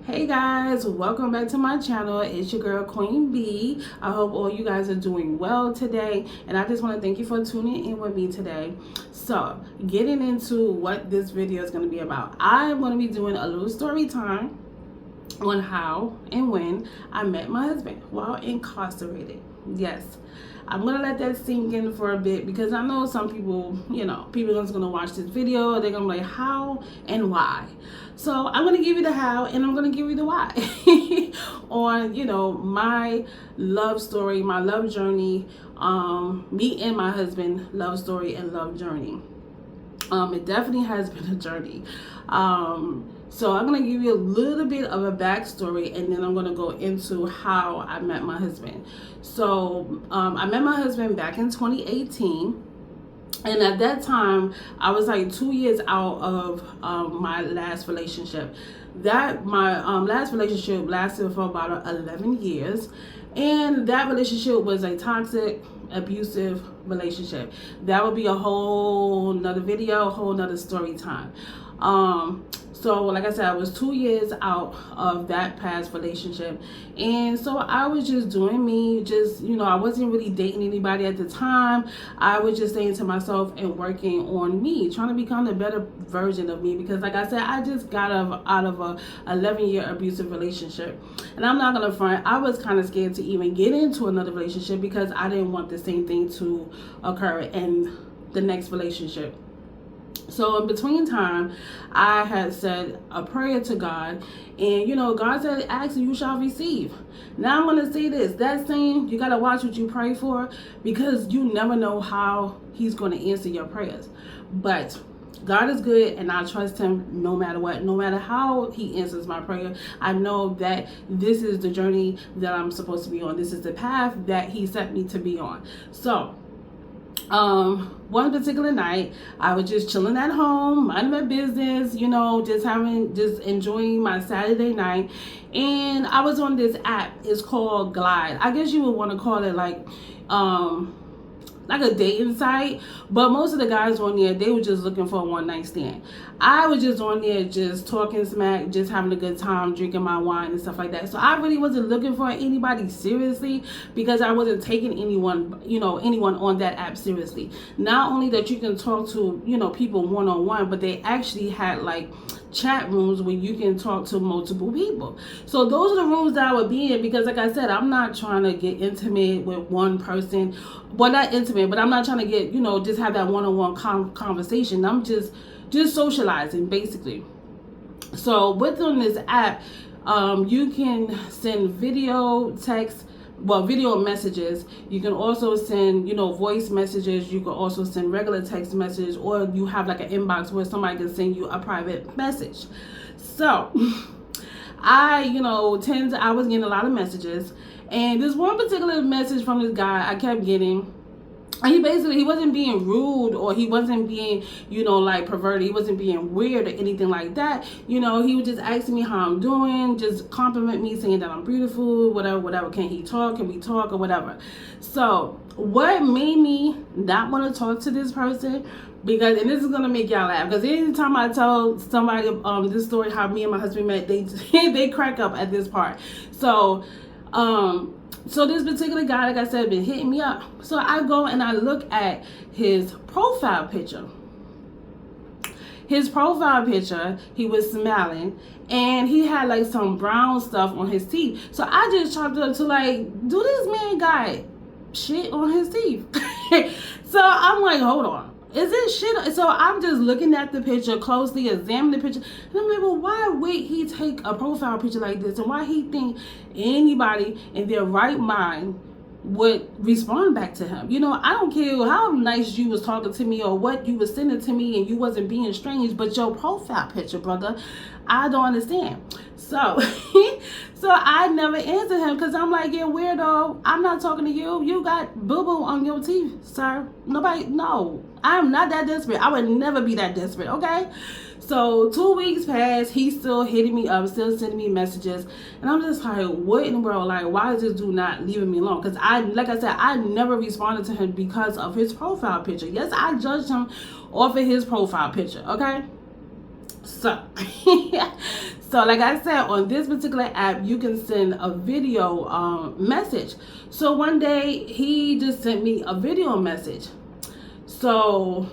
Hey guys, welcome back to my channel. It's your girl Queen B. I hope all you guys are doing well today, and I just want to thank you for tuning in with me today. So getting into what this video is going to be about, I'm going to be doing a little story time on how and when I met my husband while incarcerated. Yes, I'm gonna let that sink in for a bit because I know some people, people are gonna watch this video, they're gonna be like, how and why? So I'm gonna give you the how and I'm gonna give you the why on, my love story, my love journey, me and my husband love story and love journey. It definitely has been a journey. So I'm going to give you a little bit of a backstory, and then I'm going to go into how I met my husband. So I met my husband back in 2018. And at that time, I was like 2 years out of my last relationship. My last relationship lasted for about 11 years. And that relationship was a toxic, abusive relationship. That would be a whole nother video, a whole nother story time. So like I said, I was 2 years out of that past relationship. And so I was just doing me, I wasn't really dating anybody at the time. I was just staying to myself and working on me, trying to become the better version of me. Because like I said, I just got out of a 11-year abusive relationship. And I'm not going to front, I was kind of scared to even get into another relationship because I didn't want the same thing to occur in the next relationship. So in between time, I had said a prayer to God, and God said, ask and you shall receive. Now I'm going to say this, that saying, you got to watch what you pray for, because you never know how he's going to answer your prayers. But God is good, and I trust him no matter what, no matter how he answers my prayer. I know that this is the journey that I'm supposed to be on. This is the path that he set me to be on. So one particular night, I was just chilling at home, minding my business, just enjoying my Saturday night. And I was on this app. It's called Glide. I guess you would want to call it like a dating site, but most of the guys on there, they were just looking for a one-night stand. I was just on there just talking smack, just having a good time, drinking my wine and stuff like that. So I really wasn't looking for anybody seriously, because I wasn't taking anyone on that app seriously. Not only that you can talk to, people one-on-one, but they actually had like chat rooms where you can talk to multiple people. So those are the rooms that I would be in, because like I said, I'm not trying to get intimate with one person. Well, not intimate, but I'm not trying to get, just have that one-on-one conversation. I'm just socializing, basically. So within this app, you can send video, text, video messages. You can also send, voice messages. You can also send regular text messages, or you have like an inbox where somebody can send you a private message. So I was getting a lot of messages, and this one particular message from this guy I kept getting. And he wasn't being rude, or he wasn't being, like perverted. He wasn't being weird or anything like that. He was just asking me how I'm doing, just compliment me, saying that I'm beautiful, whatever. Can we talk, or whatever. So what made me not want to talk to this person, because, and this is going to make y'all laugh, because anytime I tell somebody this story, how me and my husband met, they crack up at this part. So this particular guy, like I said, been hitting me up. So I go and I look at his profile picture. He was smiling, and he had like some brown stuff on his teeth. So I just chopped it up to like, do this man got shit on his teeth? So I'm like, hold on. Is it shit? So I'm just looking at the picture closely, examining the picture, and I'm like, well, why would he take a profile picture like this, and why he think anybody in their right mind would respond back to him? I don't care how nice you was talking to me or what you was sending to me, and you wasn't being strange, but your profile picture, brother, I don't understand. So so I never answered him, because I'm like, yeah, weirdo, I'm not talking to you. You got boo-boo on your teeth, sir. No, I'm not that desperate. I would never be that desperate, okay? So 2 weeks passed, he's still hitting me up, still sending me messages, and I'm just like, what in the world? Like, why is this dude not leaving me alone? Because like I said, I never responded to him because of his profile picture. Yes, I judged him off of his profile picture, okay? So So like I said, on this particular app, you can send a video message. So one day he just sent me a video message. So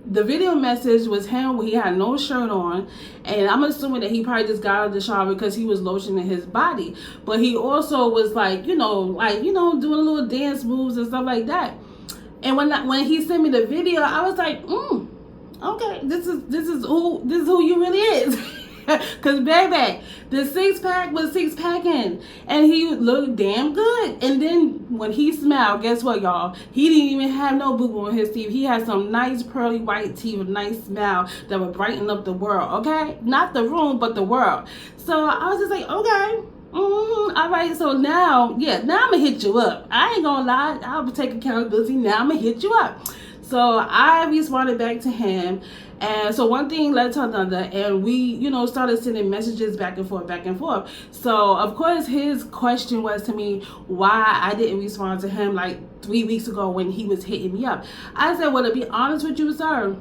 the video message was him when he had no shirt on, and I'm assuming that he probably just got out of the shower because he was lotioning his body. But he also was like, doing little dance moves and stuff like that. And when he sent me the video, I was like, okay, this is who you really is. Cause baby, the six pack was six packing, and he looked damn good. And then when he smiled, guess what, y'all? He didn't even have no boo boo on his teeth. He had some nice pearly white teeth, a nice smile that would brighten up the world. Okay, not the room, but the world. So I was just like, okay. All right, so now I'm gonna hit you up. I ain't gonna lie, I'll take accountability. Now I'm gonna hit you up. So I responded back to him, and so one thing led to another, and we, started sending messages back and forth. So of course his question was to me why I didn't respond to him like 3 weeks ago when he was hitting me up. I said, well, to be honest with you, sir,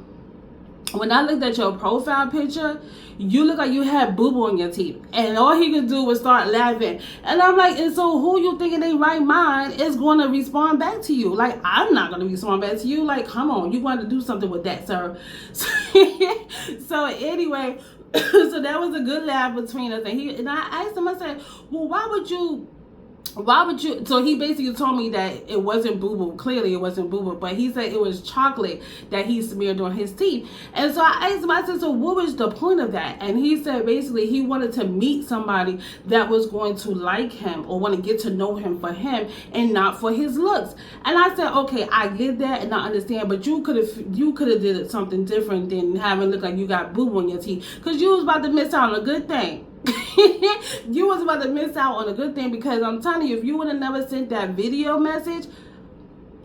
when I looked at your profile picture, you look like you had boo-boo in your teeth. And all he could do was start laughing. And I'm like, and so who you think in their right mind is going to respond back to you? Like, I'm not going to respond back to you. Like, come on, you want to do something with that, sir. So anyway, so that was a good laugh between us. And I asked him, I said, well, why would you, so he basically told me that it wasn't boo-boo. Clearly it wasn't boo-boo, but he said it was chocolate that he smeared on his teeth. And so I asked him, I said, so what was the point of that? And he said basically he wanted to meet somebody that was going to like him or want to get to know him for him and not for his looks. And I said, okay, I get that and I understand, but you could have did something different than having look like you got boo-boo on your teeth, because you was about to miss out on a good thing. You was about to miss out on a good thing, because I'm telling you, if you would have never sent that video message,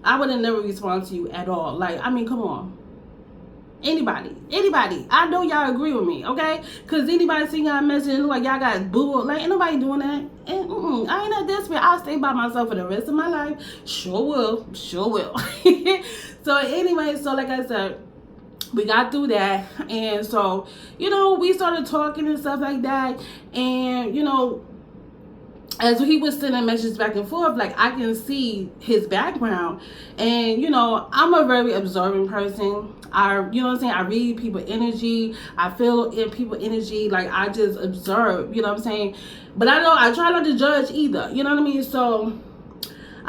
I would have never responded to you at all. Like, I mean, come on. Anybody, I know y'all agree with me, okay? Because anybody see y'all message and look like y'all got boo, like, ain't nobody doing that. And I ain't that desperate. I'll stay by myself for the rest of my life. Sure will. So anyway, so like I said, we got through that, and so we started talking and stuff like that, and as he was sending messages back and forth, like, I can see his background, and I'm a very observant person. I read people energy, I feel in people energy, like, I just observe, but I try not to judge either, so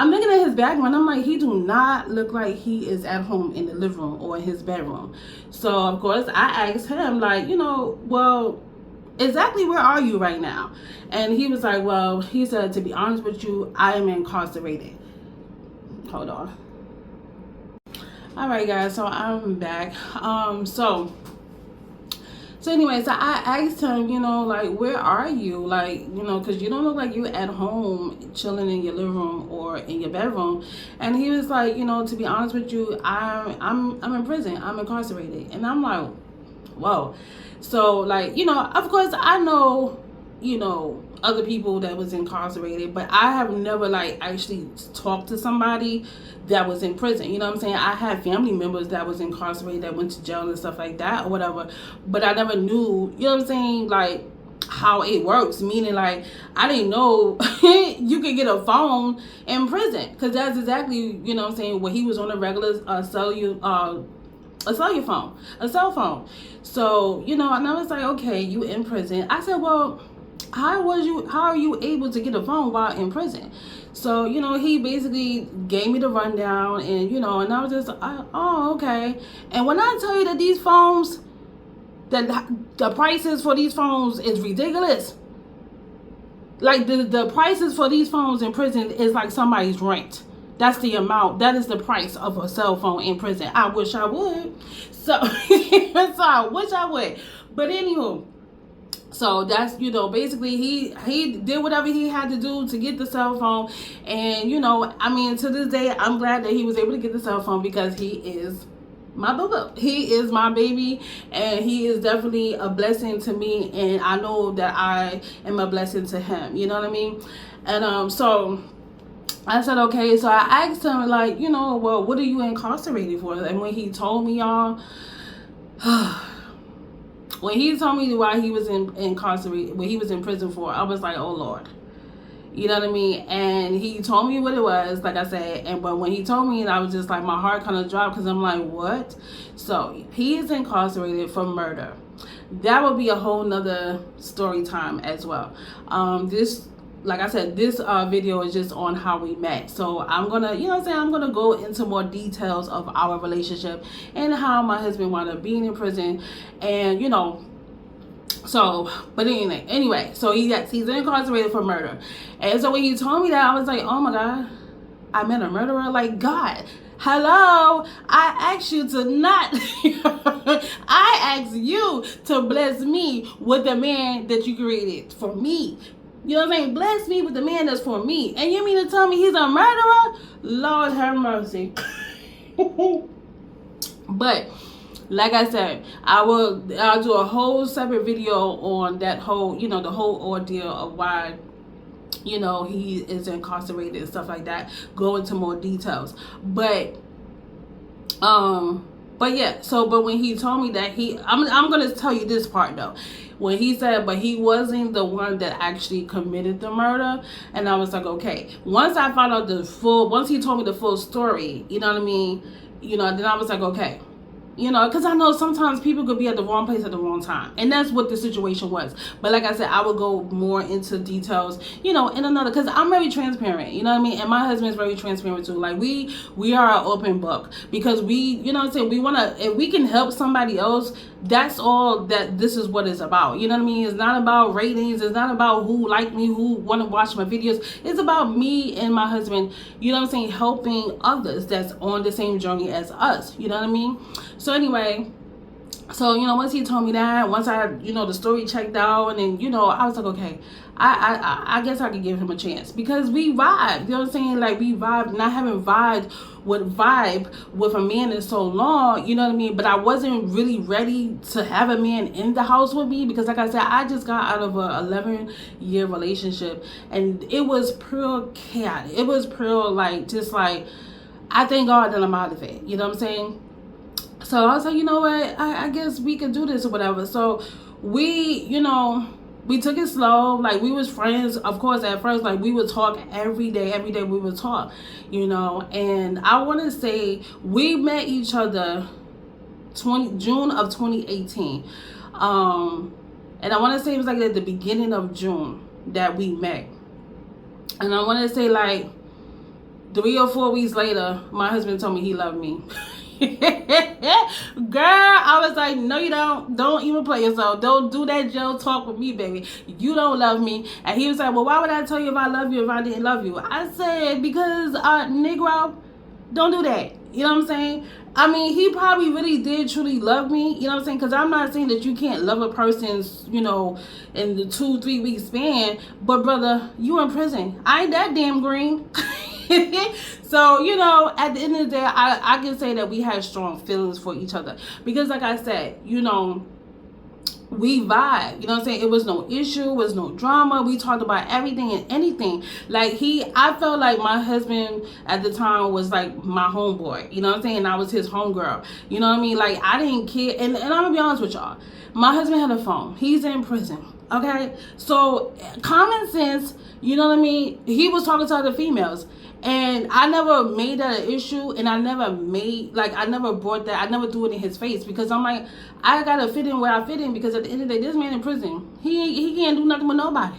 I'm looking at his background. I'm like, he do not look like he is at home in the living room or in his bedroom. So, of course, I asked him, like, well, exactly where are you right now? And he was like, well, he said, to be honest with you, I am incarcerated. Hold on. All right, guys, so I'm back. So anyway, so I asked him, like, where are you? Like, because you don't look like you at home chilling in your living room or in your bedroom. And he was like, to be honest with you, I'm in prison. I'm incarcerated. And I'm like, whoa. So, like, of course, I know, other people that was incarcerated, but I have never, like, actually talked to somebody that was in prison. You know what I'm saying? I had family members that was incarcerated that went to jail and stuff like that or whatever, but I never knew, you know what I'm saying, like, how it works, meaning, like, I didn't know you could get a phone in prison, because that's exactly, you know what I'm saying, when he was on a regular cell phone. So, and I was like, okay, you in prison. I said, well, how are you able to get a phone while in prison? So, he basically gave me the rundown, and, and I was just, oh, okay. And when I tell you that these phones, that the prices for these phones is ridiculous. Like, the prices for these phones in prison is like somebody's rent. That's the amount. That is the price of a cell phone in prison. I wish I would. So, I wish I would. But anywho, so that's, basically he did whatever he had to do to get the cell phone. And, to this day, I'm glad that he was able to get the cell phone, because he is my boo-boo. He is my baby, and he is definitely a blessing to me, and I know that I am a blessing to him. You know what I mean? And so I said, okay. So I asked him, like, well, what are you incarcerated for? And when he told me, y'all, When he told me why he was incarcerated, what he was in prison for, I was like, oh Lord. You know what I mean? And he told me what it was, like I said. But when he told me, I was just like, my heart kind of dropped, because I'm like, what? So he is incarcerated for murder. That would be a whole nother story time as well. Like I said, this video is just on how we met. So I'm gonna, you know what I'm saying, I'm gonna go into more details of our relationship and how my husband wound up being in prison, and you know. So, but anyway, so he's incarcerated for murder. And so when he told me that, I was like, oh my God, I met a murderer. Like, God, hello, I asked you to not, I asked you to bless me with the man that you created for me. You know what I'm saying? Bless me with the man that's for me. And you mean to tell me he's a murderer? Lord have mercy. But like I said, I'll do a whole separate video on that whole, you know, the whole ordeal of why, you know, he is incarcerated and stuff like that. Go into more details. But yeah, so but when he told me that I'm gonna tell you this part though. When he said, but he wasn't the one that actually committed the murder, and I was like, okay. Once I found out once he told me the full story, you know what I mean, you know, then I was like, okay. You know, because I know sometimes people could be at the wrong place at the wrong time. And that's what the situation was. But like I said, I will go more into details, you know, in another, because I'm very transparent, you know what I mean? And my husband's very transparent too. Like, we are an open book, because you know what I'm saying? We want to, if we can help somebody else, that's all that this is what it's about. You know what I mean? It's not about ratings. It's not about who like me, who want to watch my videos. It's about me and my husband, you know what I'm saying, helping others that's on the same journey as us. You know what I mean? So anyway, so, you know, once he told me that, once I, you know, the story checked out, and then, you know, I was like, okay, I guess I could give him a chance, because we vibe, you know what I'm saying? Like, we vibe, and I haven't vibed with a man in so long, you know what I mean? But I wasn't really ready to have a man in the house with me, because like I said, I just got out of a 11-year relationship, and it was pure chaos. It was pure, like, just like, I thank God that I'm out of it, you know what I'm saying? So I was like, you know what, I guess we could do this or whatever. So we, you know, we took it slow. Like, we was friends, of course, at first. Like, we would talk every day we would talk, you know. And I want to say we met each other June of 2018. And I want to say it was like at the beginning of June that we met. And I want to say like 3 or 4 weeks later, my husband told me he loved me. Girl, I was like, no you don't even play yourself, don't do that Joe talk with me, baby, you don't love me. And he was like, well, why would I tell you if I love you if I didn't love you? I said, because Negro, don't do that, you know what I'm saying? I mean, he probably really did truly love me, you know what I'm saying? Because I'm not saying that you can't love a person, you know, in the 2-3 week span, but brother, you in prison. I ain't that damn green. So, you know, at the end of the day, I can say that we had strong feelings for each other, because like I said, you know, we vibe, you know what I'm saying? It was no issue, it was no drama. We talked about everything and anything. Like, I felt like my husband at the time was like my homeboy, you know what I'm saying? And I was his homegirl, you know what I mean? Like, I didn't care. And I'm gonna be honest with y'all, my husband had a phone, he's in prison, okay? So common sense, you know what I mean? He was talking to other females. And I never made that an issue, and I never brought that, I never threw it in his face, because I'm like, I gotta fit in where I fit in, because at the end of the day, this man in prison, he can't do nothing with nobody.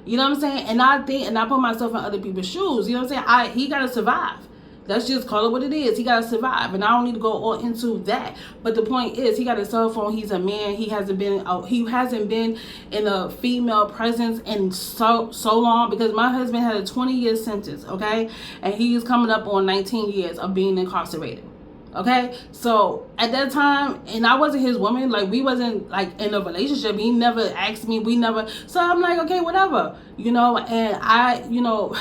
You know what I'm saying? And I think, and I put myself in other people's shoes, you know what I'm saying? He gotta survive. Let's just call it what it is. He gotta survive, and I don't need to go all into that. But the point is, he got a cell phone. He's a man. He hasn't been in a female presence in so long, because my husband had a 20-year sentence, okay, and he's coming up on 19 years of being incarcerated. Okay, so at that time, and I wasn't his woman, like, we wasn't like in a relationship. He never asked me. So I'm like, okay, whatever, you know. And I, you know,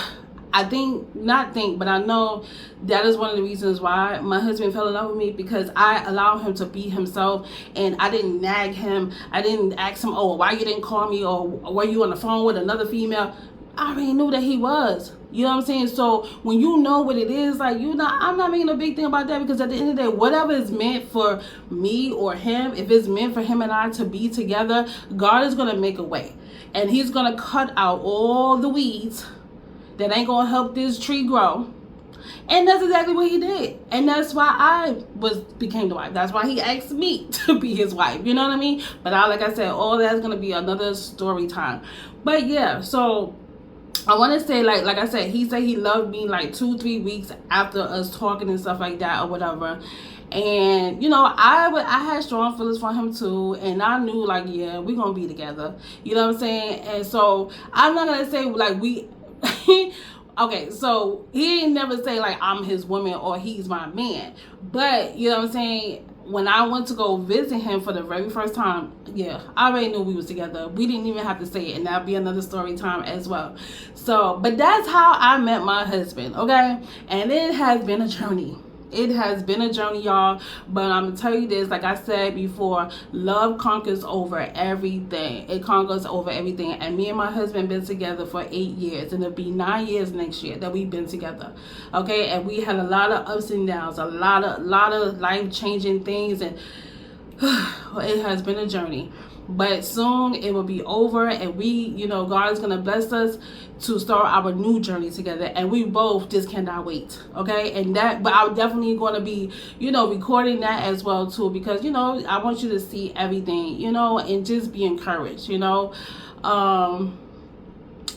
but I know that is one of the reasons why my husband fell in love with me, because I allowed him to be himself, and I didn't nag him. I didn't ask him, oh, why you didn't call me, or were you on the phone with another female? I already knew that he was. You know what I'm saying? So when you know what it is, like, I'm not making a big thing about that, because at the end of the day, whatever is meant for me or him, if it's meant for him and I to be together, God is going to make a way. And he's going to cut out all the weeds that ain't going to help this tree grow. And that's exactly what he did. And that's why I became the wife. That's why he asked me to be his wife. You know what I mean? But like I said, all that's going to be another story time. But yeah, so I want to say, like I said, he said he loved me like 2-3 weeks after us talking and stuff like that or whatever. And I had strong feelings for him too, and I knew, like, yeah, we're gonna be together. You know what I'm saying? And so I'm not gonna say like we okay, so he didn't never say like I'm his woman or he's my man. But you know what I'm saying, when I went to go visit him for the very first time, yeah, I already knew we was together. We didn't even have to say it, and that'll be another story time as well. So, but that's how I met my husband, okay? And it has been a journey. It has been a journey, y'all. But I'm gonna tell you this, like I said before, love conquers over everything. It conquers over everything. And me and my husband been together for 8 years, and it'll be 9 years next year that we've been together. Okay, and we had a lot of ups and downs, a lot of life-changing things, and it has been a journey. But soon it will be over, and we, God is going to bless us to start our new journey together, and we both just cannot wait. Okay, and but I'm definitely going to be, recording that as well too, because, I want you to see everything, and just be encouraged,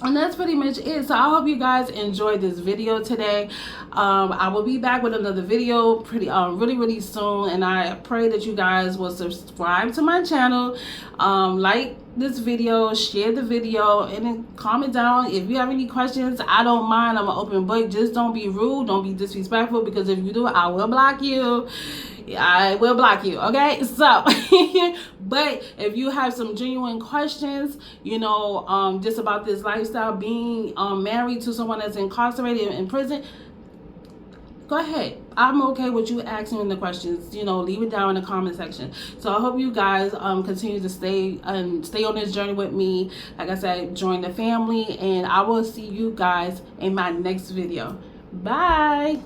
and that's pretty much it. So I hope you guys enjoyed this video today. I will be back with another video really soon, and I pray that you guys will subscribe to my channel, like this video, share the video, and then comment down if you have any questions. I don't mind. I'm an open book. Just don't be rude, don't be disrespectful, because if you do, I will block you. I will block you, okay? So but if you have some genuine questions, just about this lifestyle, being married to someone that's incarcerated in prison, go ahead. I'm okay with you asking the questions. Leave it down in the comment section. So I hope you guys continue to stay on this journey with me. Like I said, join the family, and I will see you guys in my next video. Bye.